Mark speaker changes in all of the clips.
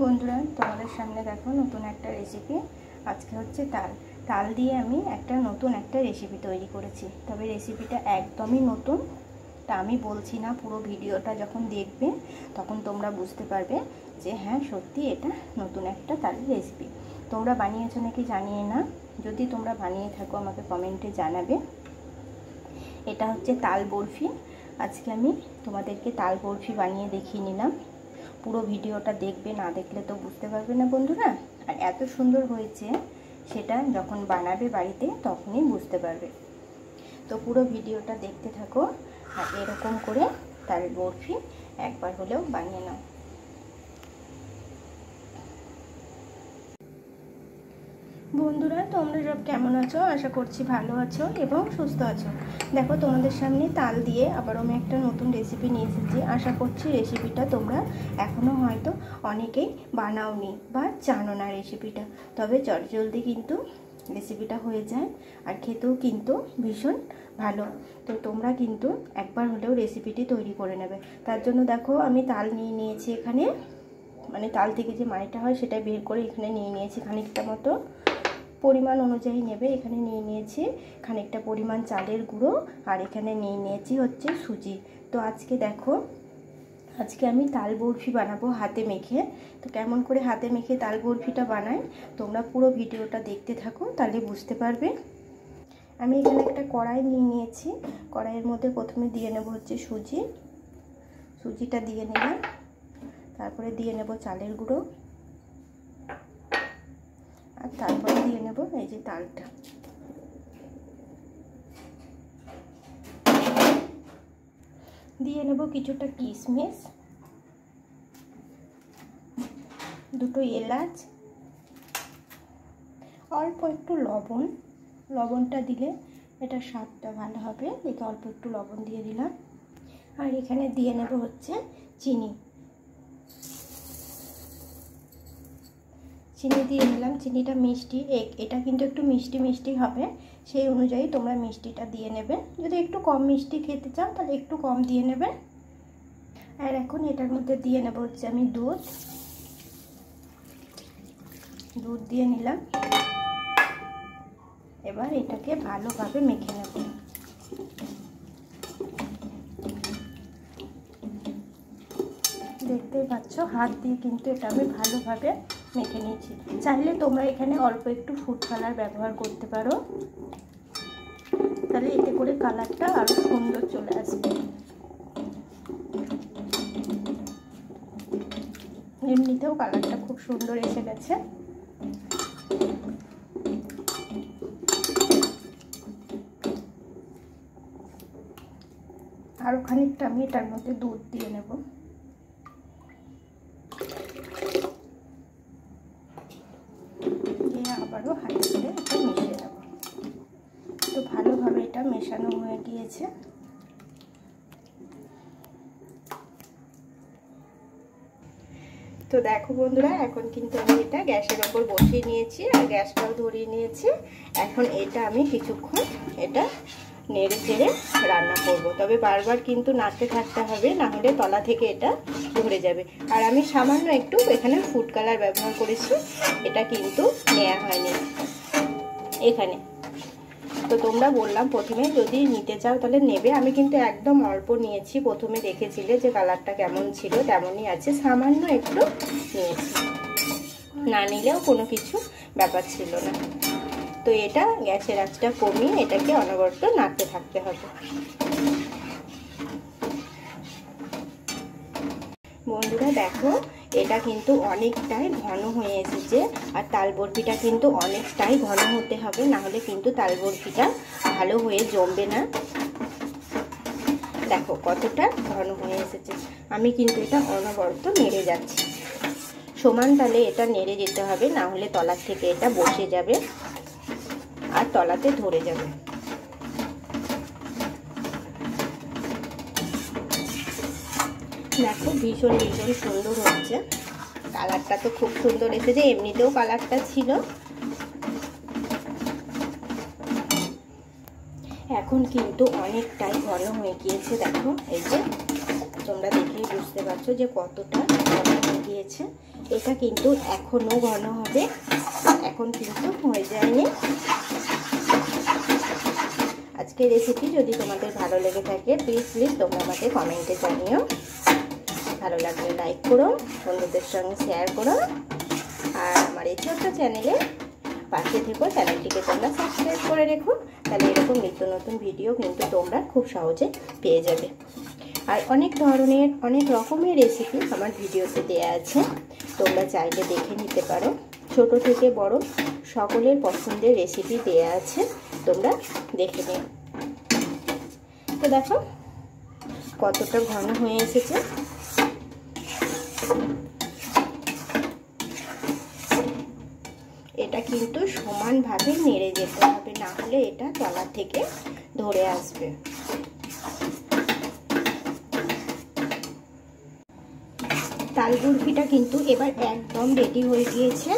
Speaker 1: বন্ধুরা, তোমাদের সামনে দেখো নতুন একটা রেসিপি। আজকে হচ্ছে তাল দিয়ে আমি নতুন একটা রেসিপি তৈরি করেছি। তবে রেসিপিটা একদমই নতুন, তা আমি বলছি না, পুরো ভিডিওটা যখন দেখবে তখন তোমরা বুঝতে পারবে যে হ্যাঁ সত্যি এটা নতুন একটা তালের রেসিপি। তোমরা বানিয়েছো নাকি জানিয়ে না, যদি তোমরা বানিয়ে থাকো আমাকে কমেন্টে জানাবে। এটা হচ্ছে তাল বরফি। আজকে আমি তোমাদেরকে তাল বরফি বানিয়ে দেখিয়ে নিলাম। পুরো ভিডিওটা দেখবে, না দেখলে তো বুঝতে পারবে না বন্ধুরা। আর এত সুন্দর হয়েছে সেটা যখন বানাবে বাড়িতে তখনই বুঝতে পারবে। তো পুরো ভিডিওটা দেখতে থাকো আর এরকম করে তাল বরফি একবার হলেও বানিয়ে নাও। বন্ধুরা, তোমরা সব কেমন আছো? আশা করছি ভালো আছো এবং সুস্থ আছো। দেখো, তোমাদের সামনে তাল দিয়ে আবারও আমি একটা নতুন রেসিপি নিয়ে এসেছি। আশা করছি রেসিপিটা তোমরা এখনও হয়তো অনেকেই বানাওনি বা জানো না রেসিপিটা। তবে চটজলদি কিন্তু রেসিপিটা হয়ে যায় আর খেতেও কিন্তু ভীষণ ভালো। তো তোমরা কিন্তু একবার হলেও রেসিপিটি তৈরি করে নেবে। তার জন্য দেখো, আমি তাল নিয়ে নিয়েছি এখানে, মানে তাল থেকে যে মাড়িটা হয় সেটা বের করে এখানে নিয়ে নিয়েছি খানিকটা মতো। পরিমাণ অনুযায়ী নেবে। এখানে নিয়ে নিয়েছি খানিকটা পরিমাণ চালের গুঁড়ো আর এখানে নিয়ে নিয়েছি হচ্ছে সুজি। তো আজকে দেখো, আজকে আমি তাল বরফি বানাবো হাতে মেখে। তো কেমন করে হাতে মেখে তাল বরফিটা বানাই তোমরা পুরো ভিডিওটা দেখতে থাকো, তাহলে বুঝতে পারবে। আমি এখানে একটা কড়াই নিয়ে নিয়েছি। কড়াইয়ের মধ্যে প্রথমে দিয়ে নেব হচ্ছে সুজিটা দিয়ে নিলাম। তারপরে দিয়ে নেব চালের গুঁড়ো আর তারপরে দিয়ে নেব এই যে তালটা। দিয়ে নেব কিছুটা কিশমিশ, দুটো এলাচ, অল্প একটু লবণটা দিলে এটা স্বাদটা ভালো হবে, দেখে অল্প একটু লবণ দিয়ে দিলাম। আর এখানে দিয়ে নেব হচ্ছে চিনি দিয়ে নিলাম। চিনিটা মিষ্টি, এটা কিন্তু একটু মিষ্টি হবে, সেই অনুযায়ী তোমরা মিষ্টিটা দিয়ে নেবে। যদি একটু কম মিষ্টি খেতে চাও তাহলে একটু কম দিয়ে নেবে। আর এখন এটার মধ্যে দিয়ে নেব হচ্ছে আমি দুধ দিয়ে নিলাম। এবার এটাকে ভালোভাবে মেখে নেব। দেখতেই পাচ্ছ, হাত দিয়ে কিন্তু এটা আমি ভালোভাবে মেখে নিয়েছি। চাইলে তোমরা এখানে অল্প একটু ফুড কালার ব্যবহার করতে পারো, তাহলে এতে করে কালারটা আরো সুন্দর চলে আসবে। এমনিতেও কালারটা খুব সুন্দর এসে গেছে। আরো খানিকটা আমি এটার মধ্যে দুধ দিয়ে নেব। দিয়ে আবারও হাতে করে এটা মিশিয়ে নেব। তো ভালোভাবে এটা মেশানো হয়ে গিয়েছে। তো দেখো বন্ধুরা, এখন কিন্তু আমি এটা গ্যাসের ওপর বসিয়ে নিয়েছি আর গ্যাসটাও ধরিয়ে নিয়েছি। এখন এটা আমি কিছুক্ষণ এটা নেড়ে চেড়ে রান্না করব। তবে বারবার কিন্তু নাড়তে থাকতে হবে, না হলে তলা থেকে এটা ধরে যাবে। আর আমি সামান্য একটু এখানে ফুড কালার ব্যবহার করেছি, এটা কিন্তু নেওয়া হয়নি এখানে। তো তোমরা বললাম প্রথমে যদি নিতে চাও তাহলে নেবে। আমি কিন্তু একদম অল্প নিয়েছি, প্রথমে দেখেছিলে যে কালারটা কেমন ছিল তেমনই আছে, সামান্য একটু নিয়েছি, না নিলেও কোনো কিছু ব্যাপার ছিল না। তো এটা গ্যাসের আঁচটা কমিয়ে এটাকে অনবরত নাড়তে থাকতে হবে। বন্ধুরা দেখো, এটা কিন্তু অনেকটাই ঘন হয়ে এসেছে। আর তাল বরফিটা কিন্তু অনেকটাই ঘন হতে হবে, না হলে কিন্তু তাল বরফিটা ভালো হয়ে জমবে না। দেখো কতটা ঘন হয়ে এসেছে। আমি কিন্তু এটা অনবরত নেড়ে যাচ্ছি, সমান তালে এটা নেড়ে যেতে হবে, না হলে তলার থেকে এটা বসে যাবে আর তলাতে ধরে যাবে। দেখো ভীষণ সুন্দর হচ্ছে, কালারটা তো খুব সুন্দর এসেছে, এমনিতেও কালারটা ছিল। এখন কিন্তু অনেকটাই ঘন হয়ে গিয়েছে। দেখো এই যে তোমরা দেখেই বুঝতে পারছো যে কতটা ঘন হয়ে গিয়েছে। এটা কিন্তু এখনও ঘন হবে, এখন কিন্তু হয়ে যায়নি। আজকের রেসিপি যদি তোমাদের ভালো লেগে থাকে প্লিজ তোমরা আমাকে কমেন্টে জানিও। ভালো লাগলে লাইক করো, বন্ধুদের সঙ্গে শেয়ার করো, আর আমার এই ছোট্ট চ্যানেলে পাশে থেকো, চ্যানেলটিকে তোমরা সাবস্ক্রাইব করে রেখো। তাহলে এরকম নিত্য নতুন ভিডিও কিন্তু তোমরা খুব সহজে পেয়ে যাবে। আর অনেক ধরনের অনেক রকমের রেসিপি আমার ভিডিওতে দেয়া আছে, তোমরা চাইলে দেখে নিতে পারো। ছোট থেকে বড় সকলের পছন্দের রেসিপি দেয়া আছে, তোমরা দেখে নিও। তো দেখো কতটা ঘন হয়ে এসেছে। এটা কিন্তু সমানভাবে নেড়ে যেতে হবে, না হলে এটা তলা থেকে ধরে আসবে। তাল বরফিটা কিন্তু এবার একদম রেডি হয়ে গিয়েছে।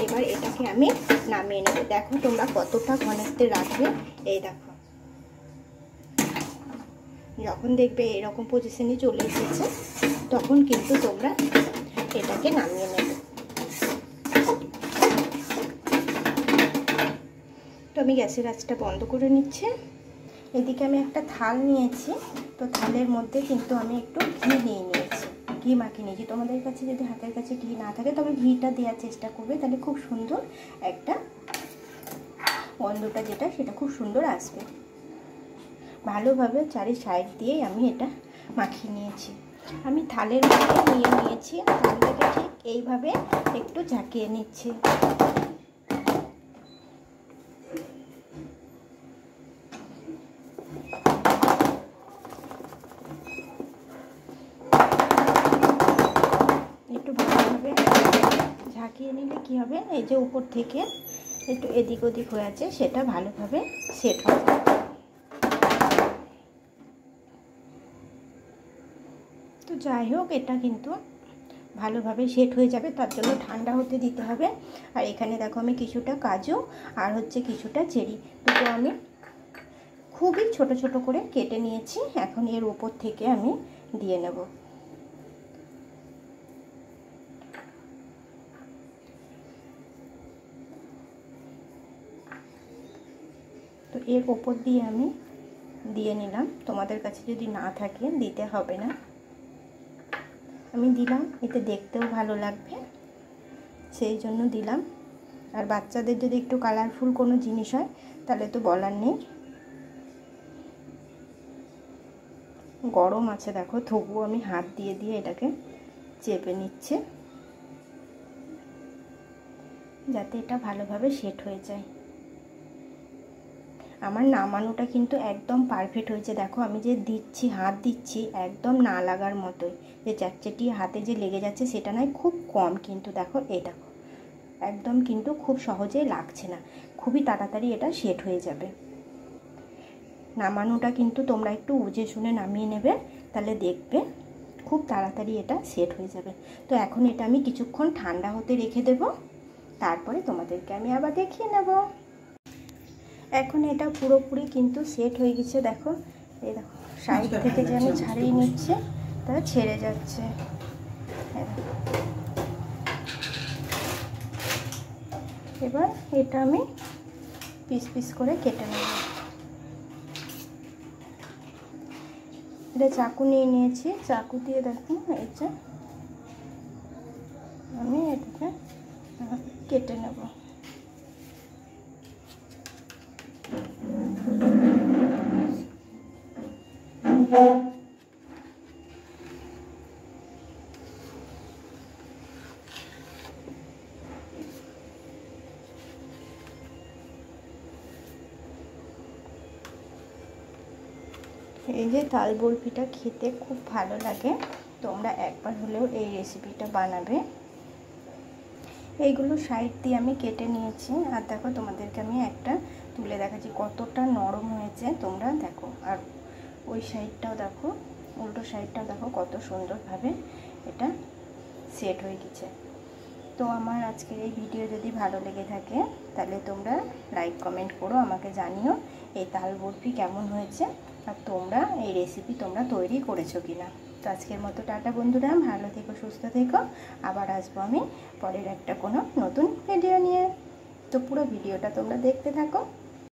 Speaker 1: এবার এটাকে আমি নামিয়ে নেব। দেখো তোমরা কতটা ঘনত্বে রাখবে। এই দেখো, যখন দেখবে এরকম পজিশনে চলে এসেছে তখন কিন্তু তোমরা এটাকে নামিয়ে নেবে। তো আমি গ্যাসের আঁচটা বন্ধ করে নিচ্ছি। এদিকে আমি একটা থাল নিয়েছি, তো থালের মধ্যে কিন্তু আমি একটু ঘি নিয়ে নিয়েছি, ঘি মাখিয়ে নিয়েছি। তোমাদের কাছে যদি হাতের কাছে ঘি না থাকে তবে ঘিটা দেওয়ার চেষ্টা করবে, তাহলে খুব সুন্দর একটা গন্ধটা যেটা সেটা খুব সুন্দর আসবে। ভালোভাবে চারি সাইড দিয়ে আমি এটা মাখিয়ে নিয়েছি। আমি থালের মধ্যে নিয়ে নিয়েছি, থালটাকে ঠিক এইভাবে একটু ঝাঁকিয়ে নিচ্ছি। একটু ভালোভাবে ঝাঁকিয়ে নিলে কি হবে, এই যে উপর থেকে একটু এদিক ওদিক হয়ে আছে সেটা ভালোভাবে সেট হবে। তো যাই হোক, এটা কিন্তু ভালোভাবে সেট হয়ে যাবে, তার জন্য ঠান্ডা হতে দিতে হবে। আর এখানে দেখো আমি কিছুটা কাজু আর হচ্ছে কিছুটা চেরি দুটো আমি খুবই ছোট ছোট করে কেটে নিয়েছি। এখন এর উপর থেকে আমি দিয়ে নেব। তো এর উপর দিয়ে আমি দিয়ে নিলাম। তোমাদের কাছে যদি না থাকে দিতে হবে না, আমি দিলাম, এতে দেখতেও ভালো লাগবে সেই জন্য দিলাম। আর বাচ্চাদের যদি একটু কালারফুল কোনো জিনিস হয় তাহলে তো বলার নেই। গরম আছে দেখো, তবুও আমি হাত দিয়ে দিয়ে এটাকে চেপে নিচ্ছে যাতে এটা ভালোভাবে সেট হয়ে যায়। আমার নামানোটা কিন্তু একদম পারফেক্ট হয়েছে। দেখো আমি যে দিচ্ছি, হাত দিচ্ছি একদম না লাগার মতোই, যে চারচাটি হাতে যে লেগে যাচ্ছে সেটা নয়, খুব কম। কিন্তু দেখো এই দেখো একদম কিন্তু খুব সহজে লাগছে না, খুবই তাড়াতাড়ি এটা সেট হয়ে যাবে। নামানোটা কিন্তু তোমরা একটু বুঝে শুনে নামিয়ে নেবে, তাহলে দেখবে খুব তাড়াতাড়ি এটা সেট হয়ে যাবে। তো এখন এটা আমি কিছুক্ষণ ঠান্ডা হতে রেখে দেব, তারপরে তোমাদেরকে আমি আবার দেখিয়ে নেব। এখন এটা পুরোপুরি কিন্তু সেট হয়ে গেছে। দেখো এই দেখো সাইড থেকে যে আমি ছাড়িয়ে নিচ্ছে তা ছেড়ে যাচ্ছে। এবার এটা আমি পিস পিস করে কেটে নেব। এটা চাকু নিয়ে নিয়েছি, চাকু দিয়ে দেখো এই যে আমি এটাকে কেটে নেব। এই যে তাল বরফিটা খেতে খুব ভালো লাগে, তোমরা একবার হলেও এই রেসিপিটা বানাবে। এইগুলো সাইড দিয়ে আমি কেটে নিয়েছি। আর দেখো তোমাদেরকে আমি একটা তুলে দেখাচ্ছি কতটা নরম হয়েছে, তোমরা দেখো। আর ওই সাইডটাও দেখো, উল্টো সাইডটাও দেখো কত সুন্দরভাবে এটা সেট হয়ে গেছে। তো আমার আজকের এই ভিডিও যদি ভালো লেগে থাকে তাহলে তোমরা লাইক কমেন্ট করো, আমাকে জানিও এই তাল বরফি কেমন হয়েছে আর তোমরা এই রেসিপি তোমরা তৈরি করেছো কিনা। তো আজকের মতো টাটা বন্ধুরা, ভালো থেকো, সুস্থ থেকো। আবার আসবো আমি পরের একটা কোনো নতুন ভিডিও নিয়ে। তো পুরো ভিডিওটা তোমরা দেখতে থাকো।